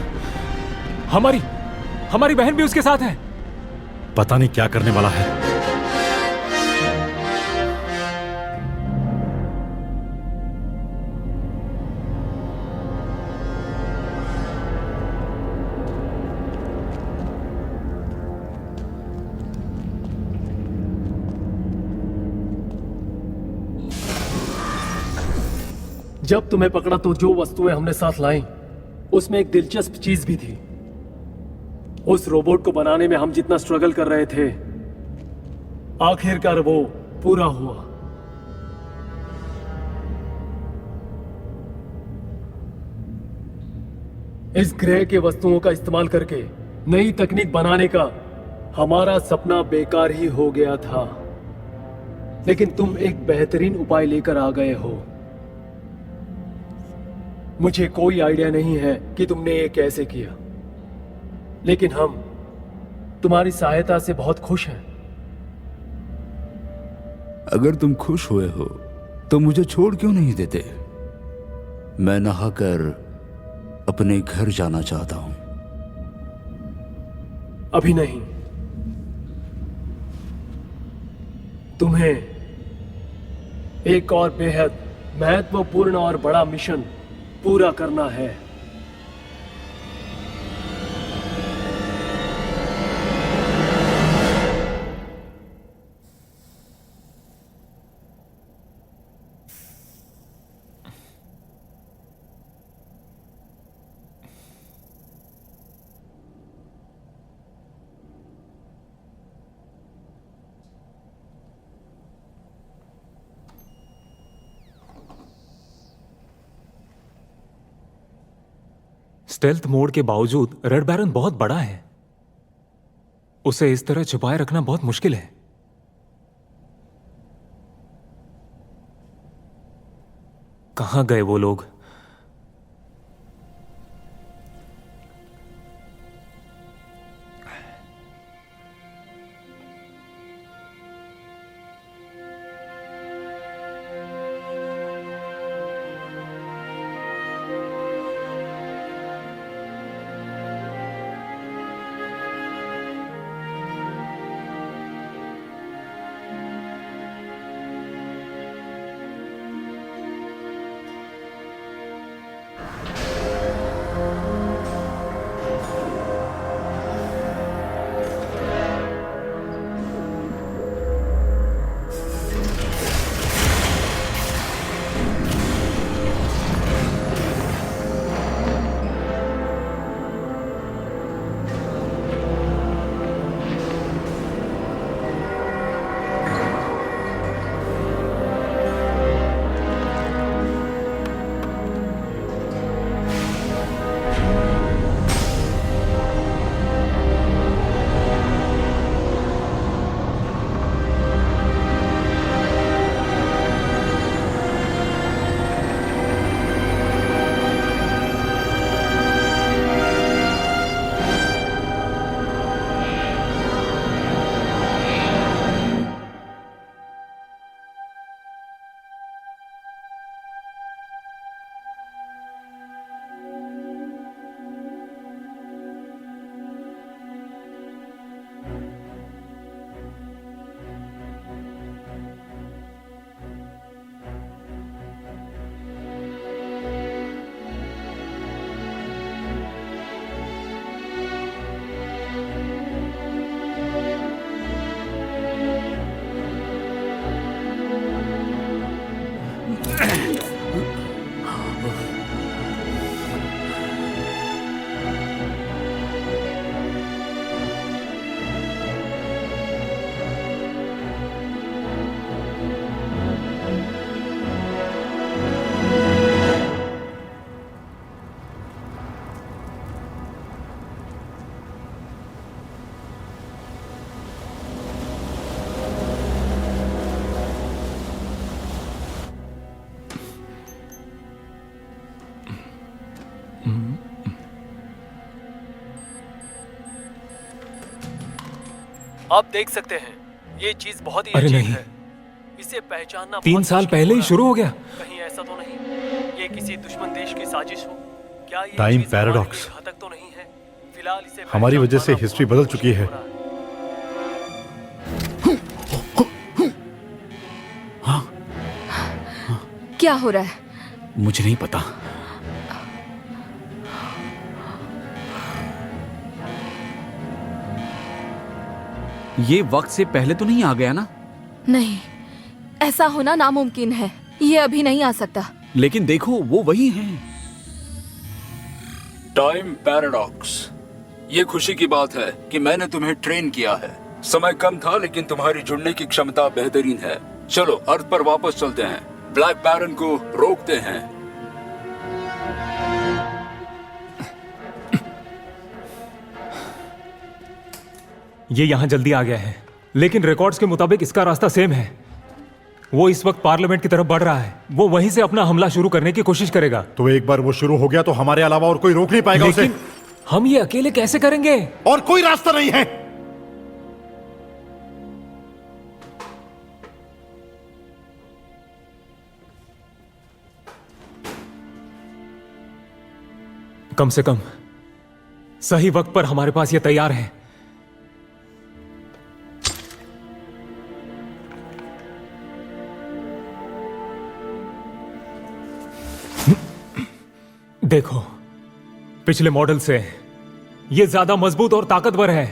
हमारी हमारी बहन भी उसके साथ है। पता नहीं क्या करने वाला है। जब तुम्हें पकड़ा तो जो वस्तुएं हमने साथ लाई उसमें एक दिलचस्प चीज भी थी। उस रोबोट को बनाने में हम जितना स्ट्रगल कर रहे थे, आखिरकार वो पूरा हुआ। इस ग्रह के वस्तुओं का इस्तेमाल करके नई तकनीक बनाने का हमारा सपना बेकार ही हो गया था, लेकिन तुम एक बेहतरीन उपाय लेकर आ गए हो। मुझे कोई आइडिया नहीं है कि तुमने ये कैसे किया, लेकिन हम तुम्हारी सहायता से बहुत खुश हैं। अगर तुम खुश हुए हो तो मुझे छोड़ क्यों नहीं देते? मैं नहाकर अपने घर जाना चाहता हूं। अभी नहीं, तुम्हें एक और बेहद महत्वपूर्ण और बड़ा मिशन पूरा करना है। स्टेल्थ मोड के बावजूद रेड बैरन बहुत बड़ा है। उसे इस तरह छुपाए रखना बहुत मुश्किल है। कहां गए वो लोग? आप देख सकते हैं ये चीज बहुत ही अरे अजीब नहीं। है। इसे पहचानना 3 बहुत साल मुश्किल पहले ही हो रहा शुरू है। हो गया। कहीं ऐसा तो नहीं ये किसी दुश्मन देश की साजिश हो? क्या ये Time चीज हमारे paradox। लिए घातक तो नहीं है? फिलहाल इसे हमारी वजह से पहचान पाना history बहुत बदल चुकी मुश्किल है। हो रहा क्या हो रहा है? मुझे नहीं पता। ये वक्त से पहले तो नहीं आ गया ना? नहीं, ऐसा होना नामुमकिन है। ये अभी नहीं आ सकता। लेकिन देखो वो वही हैं। Time paradox. ये खुशी की बात है कि मैंने तुम्हें ट्रेन किया है। समय कम था लेकिन तुम्हारी जुड़ने की क्षमता बेहतरीन है। चलो अर्थ पर वापस चलते हैं, ब्लैक बैरन को रोकते हैं। ये यहाँ जल्दी आ गया है, लेकिन रिकॉर्ड्स के मुताबिक इसका रास्ता सेम है। वो इस वक्त पार्लियामेंट की तरफ बढ़ रहा है। वो वहीं से अपना हमला शुरू करने की कोशिश करेगा। तो एक बार वो शुरू हो गया तो हमारे अलावा और कोई रोक नहीं पाएगा उसे। लेकिन हम ये अकेले कैसे करेंगे? और कोई रास्ता नहीं है। कम से कम सही वक्त पर हमारे पास ये तैयार है। देखो, पिछले मॉडल से ये ज्यादा मजबूत और ताकतवर है।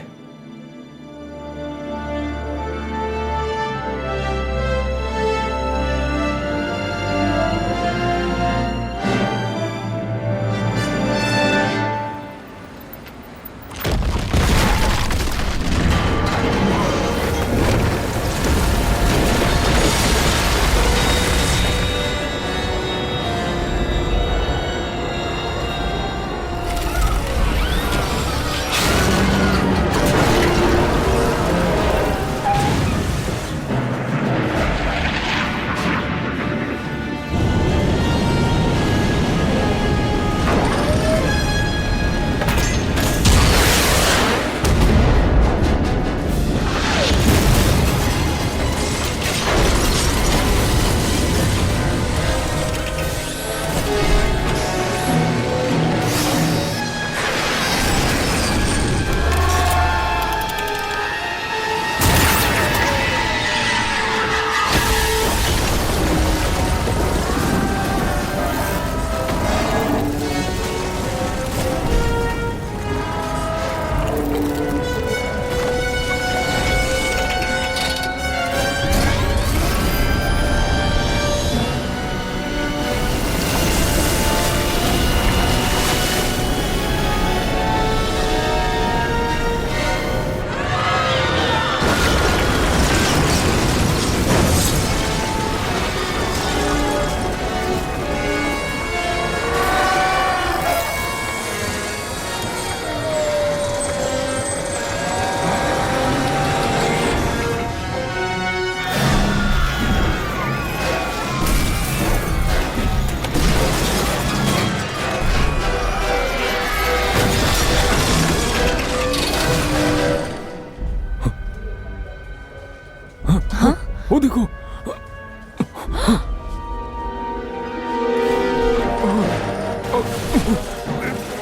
वो देखो,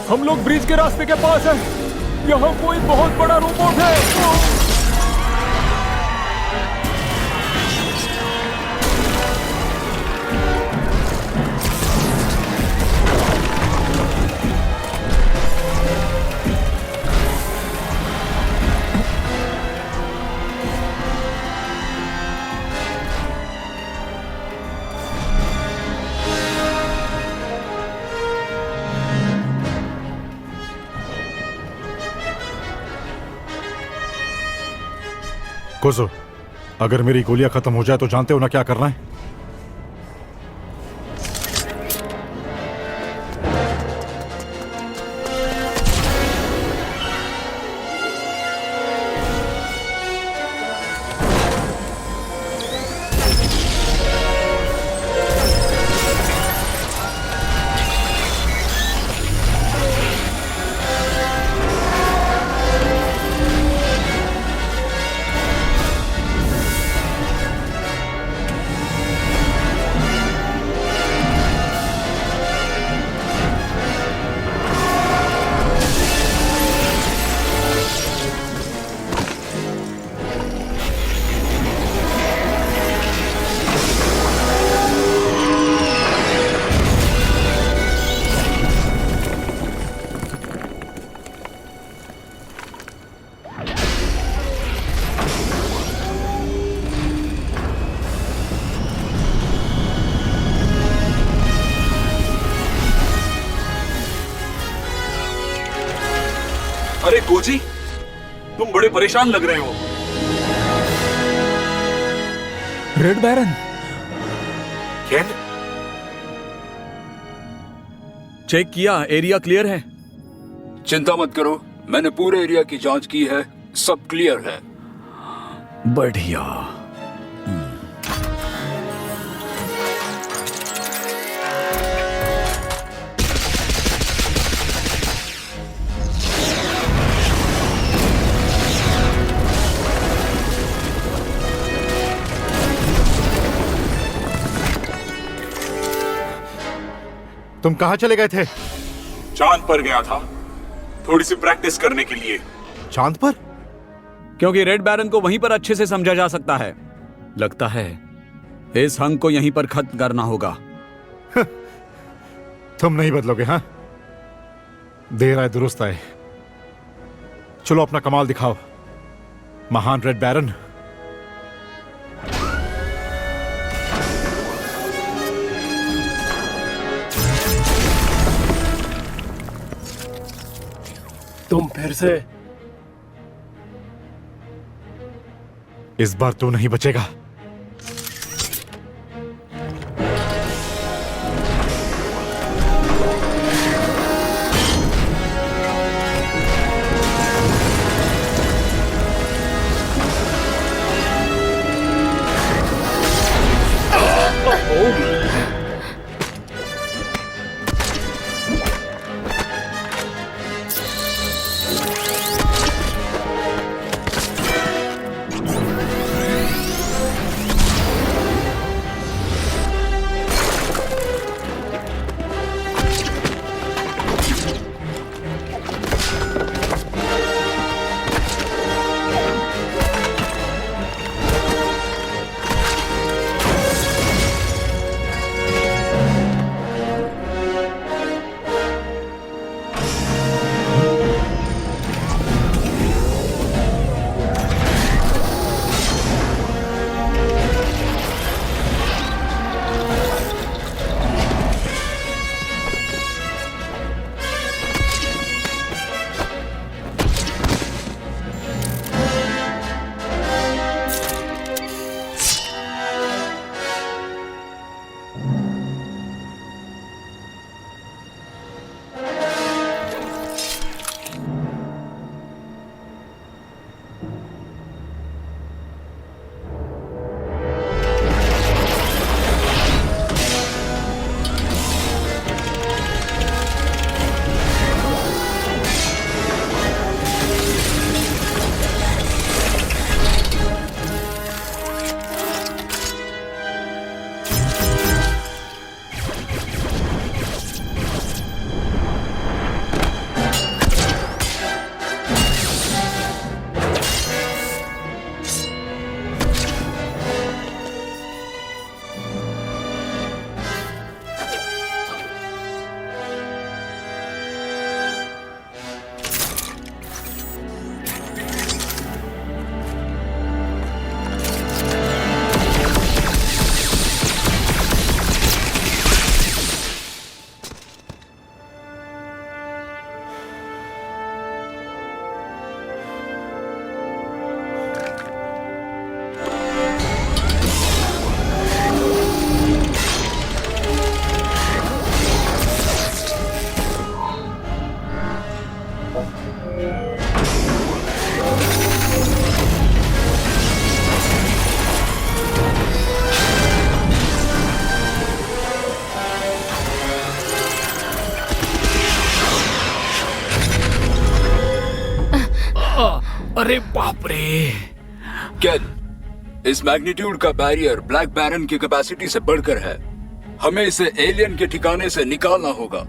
हम लोग ब्रिज के रास्ते के पास हैं। यहाँ कोई बहुत बड़ा रोबोट है। कोसो, अगर मेरी गोलियां खत्म हो जाए तो जानते हो ना क्या करना है? अरे कोजी, तुम बड़े परेशान लग रहे हो। रेड बैरन, क्या? चेक किया, एरिया क्लियर है। चिंता मत करो, मैंने पूरे एरिया की जांच की है, सब क्लियर है। बढ़िया। तुम कहां चले गए थे? चांद पर गया था, थोड़ी सी प्रैक्टिस करने के लिए। चांद पर? क्योंकि रेड बैरन को वहीं पर अच्छे से समझा जा सकता है। लगता है इस हंग को यहीं पर खत्म करना होगा। तुम नहीं बदलोगे, हाँ? देर आए दुरुस्त आए। चलो अपना कमाल दिखाओ, महान रेड बैरन। तुम फिर से इस बार तू नहीं बचेगा। अरे बाप रे। केन, इस मैग्नीट्यूड का बैरियर ब्लैक बैरन की कैपेसिटी से बढ़कर है। हमें इसे एलियन के ठिकाने से निकालना होगा।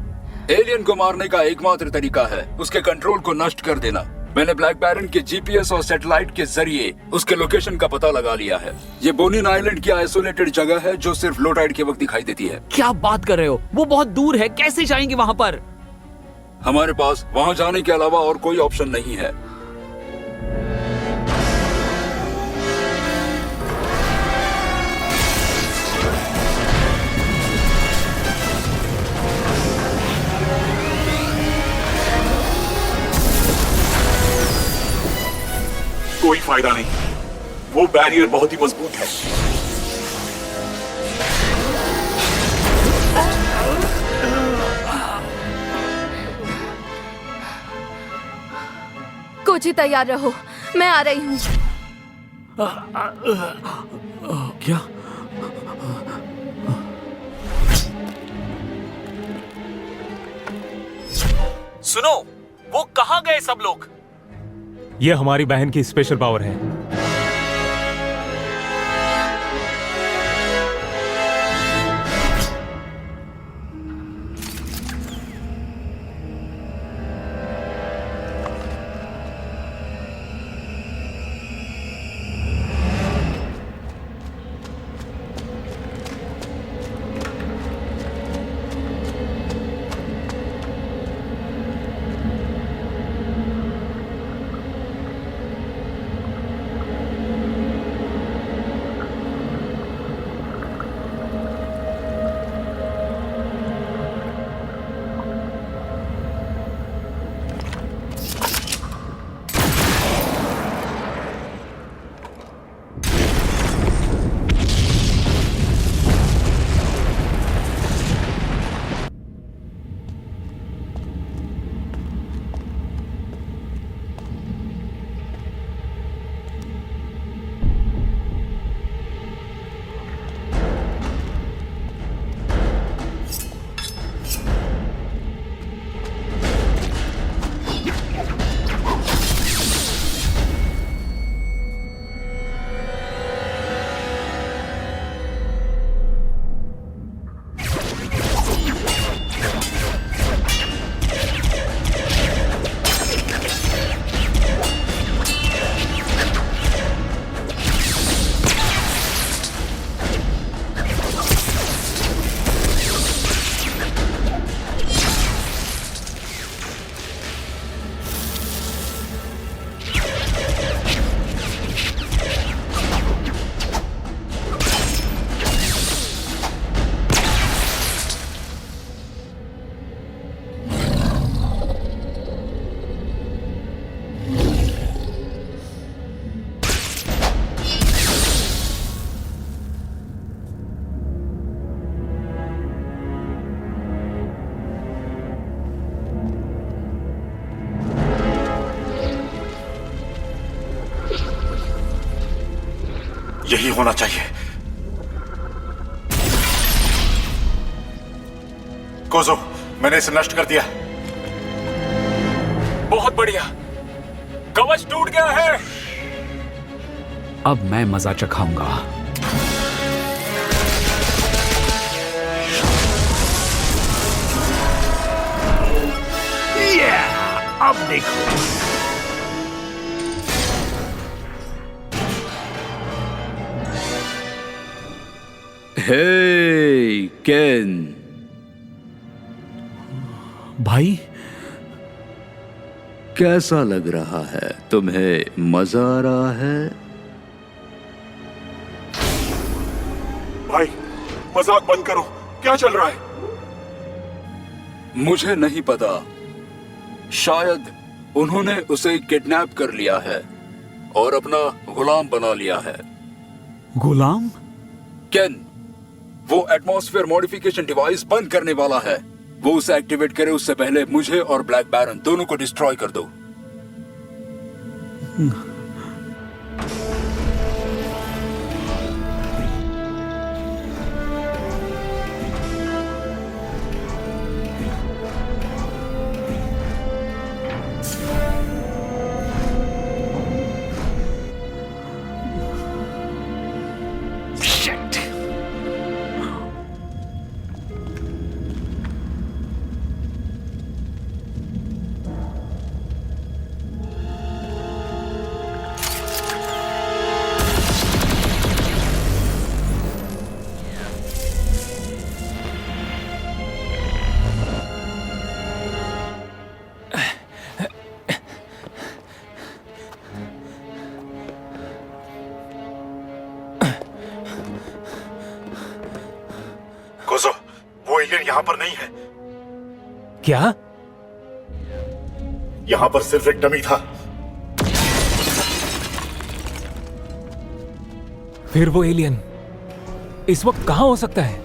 एलियन को मारने का एकमात्र तरीका है उसके कंट्रोल को नष्ट कर देना। मैंने ब्लैक बैरन के जीपीएस और सैटेलाइट के जरिए उसके लोकेशन का पता लगा लिया है। ये बोनिन आइलैंड की आइसोलेटेड जगह है जो सिर्फ लो टाइड के वक्त दिखाई देती है। क्या बात कर रहे हो? वो बहुत दूर है, कैसे जाएंगे वहां पर? हमारे पास वहां जाने के अलावा और कोई ऑप्शन नहीं है। फायदा नहीं, वो बैरियर बहुत ही मजबूत है। कोची तैयार रहो, मैं आ रही हूँ। क्या? सुनो, वो कहाँ गए सब लोग? ये हमारी बहन की स्पेशल पावर है। यही होना चाहिए। कोजो, मैंने इसे नष्ट कर दिया। बहुत बढ़िया, कवच टूट गया है। अब मैं मजा चखाऊंगा। अब देखो। हे केन, भाई, कैसा लग रहा है तुम्हें? मजा आ रहा है? भाई, मजाक बंद करो। क्या चल रहा है? मुझे नहीं पता, शायद उन्होंने उसे किडनैप कर लिया है और अपना गुलाम बना लिया है। गुलाम? केन, वो एटमॉस्फेयर मॉडिफिकेशन डिवाइस बंद करने वाला है। वो उसे एक्टिवेट करे उससे पहले मुझे और ब्लैक बैरन दोनों को डिस्ट्रॉय कर दो। कोजो, वो एलियन यहाँ पर नहीं है। क्या? यहाँ पर सिर्फ एक डमी था। फिर वो एलियन इस वक्त कहां हो सकता है?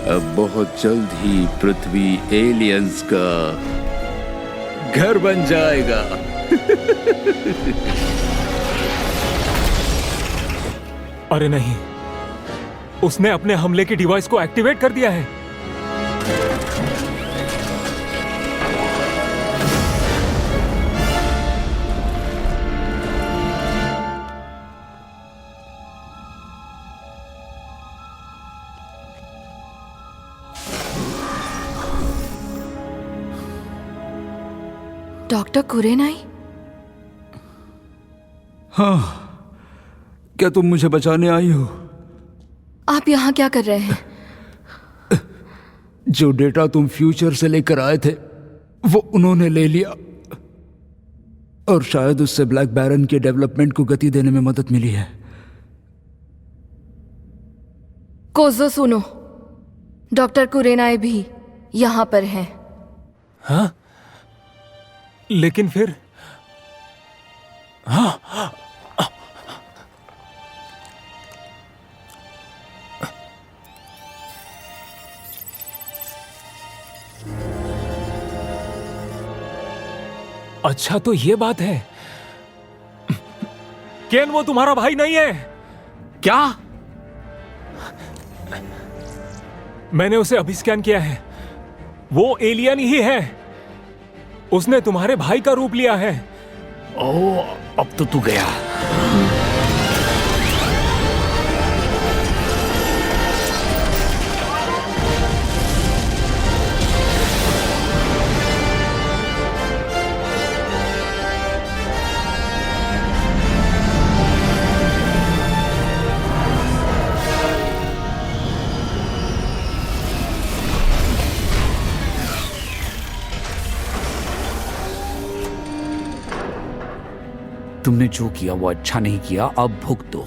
अब बहुत जल्द ही पृथ्वी एलियंस का घर बन जाएगा। अरे नहीं, उसने अपने हमले की डिवाइस को एक्टिवेट कर दिया है। डॉक्टर कुरेनाई, हाँ, क्या तुम मुझे बचाने आई हो? आप यहाँ क्या कर रहे हैं? जो डेटा तुम फ्यूचर से लेकर आए थे वो उन्होंने ले लिया, और शायद उससे ब्लैक बैरन के डेवलपमेंट को गति देने में मदद मिली है। कोज़ो सुनो, डॉक्टर कुरेनाई भी यहाँ पर हैं। हाँ, लेकिन फिर हाँ, अच्छा तो ये बात है। केन वो तुम्हारा भाई नहीं है क्या? मैंने उसे अभी स्कैन किया है, वो एलियन ही है। उसने तुम्हारे भाई का रूप लिया है। ओ, अब तो तू गया। तुमने जो किया वो अच्छा नहीं किया, अब भुगत दो।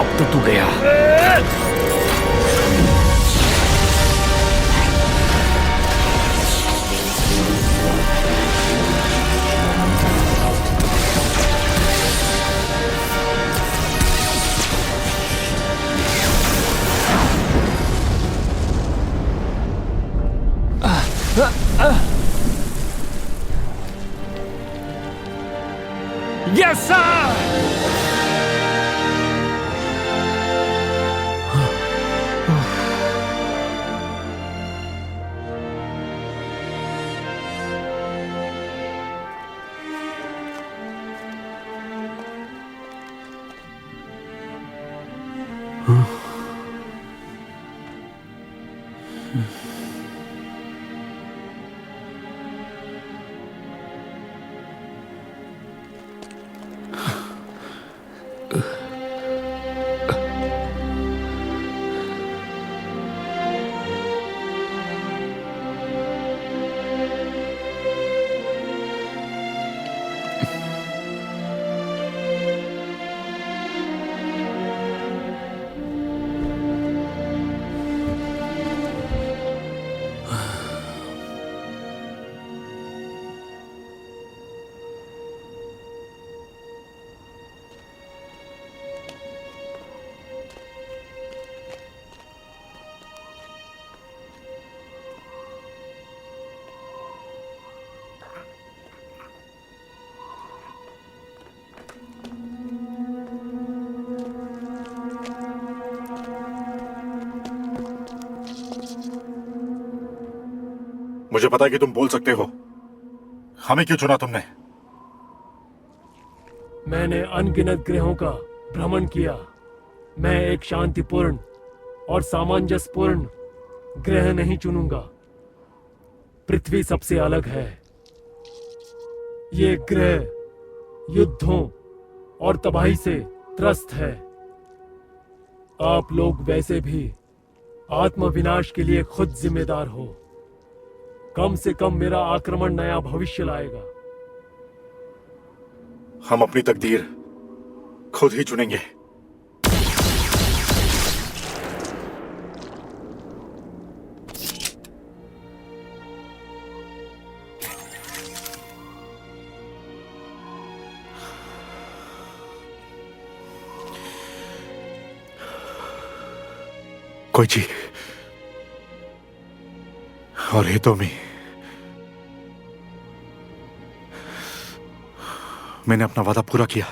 अब तो तू गया। Yes, sir! मुझे पता है कि तुम बोल सकते हो। हमें क्यों चुना तुमने? मैंने अनगिनत ग्रहों का भ्रमण किया। मैं एक शांतिपूर्ण और सामंजस्यपूर्ण ग्रह नहीं चुनूंगा। पृथ्वी सबसे अलग है। ये ग्रह युद्धों और तबाही से त्रस्त है। आप लोग वैसे भी आत्मविनाश के लिए खुद जिम्मेदार हो। कम से कम मेरा आक्रमण नया भविष्य लाएगा। हम अपनी तकदीर खुद ही चुनेंगे। कोइची और हितोमी, मैंने अपना वादा पूरा किया।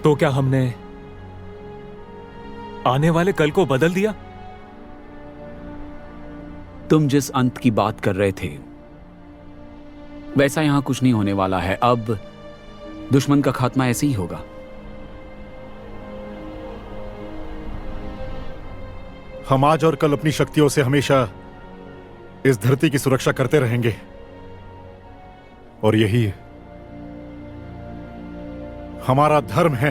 तो क्या हमने आने वाले कल को बदल दिया? तुम जिस अंत की बात कर रहे थे वैसा यहां कुछ नहीं होने वाला है। अब दुश्मन का खात्मा ऐसे ही होगा। हम आज और कल अपनी शक्तियों से हमेशा इस धरती की सुरक्षा करते रहेंगे और यही हमारा धर्म है।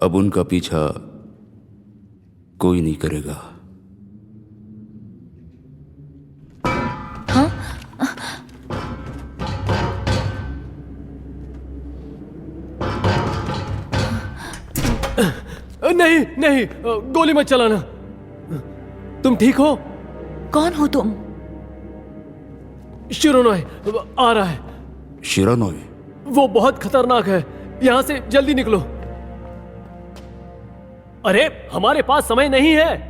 अब उनका पीछा कोई नहीं करेगा। नहीं नहीं, गोली मत चलाना। तुम ठीक हो? कौन हो तुम? शिरोनोय आ रहा है। शिरानोय? वो बहुत खतरनाक है। यहां से जल्दी निकलो। अरे हमारे पास समय नहीं है।